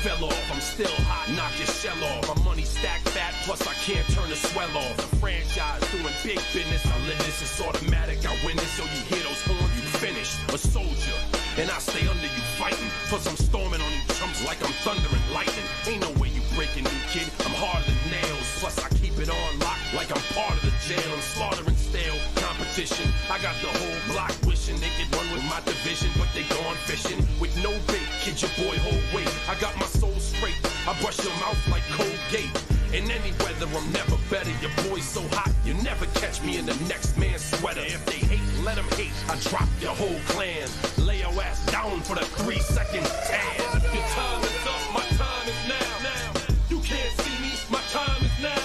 fell off. I'm still hot, knock your shell off. My money stacked fat, plus I can't turn the swell off. The franchise doing big business, I live this, it's automatic, I win this. So you hear those horns, you finish. A soldier, and I stay under you fighting. Plus I'm storming on you chumps like I'm thunder and lightning. Ain't no way you breaking me, kid, I'm harder than nails. Plus I keep it on lock like I'm part of the jail. I'm slaughtering stale competition. I got the whole block wishing they could run with my division, but they gone fishing with no bait. Kid, your boy hold weight. I got my soul straight. I brush your mouth like Colgate. In any weather, I'm never better. Your boy's so hot, you never catch me in the next man's sweater. If they hate, let them hate. I drop your whole clan. Lay your ass down for the 3-second tan. Your time is up, my time is now. You can't see me, my time is now.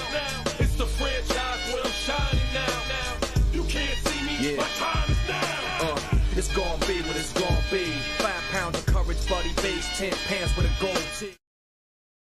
It's the franchise where I'm shining now. You can't see me, my time is now. It's gon' be what it's gon' be. 5 pounds of courage, buddy, base, 10 pants with a gold tee.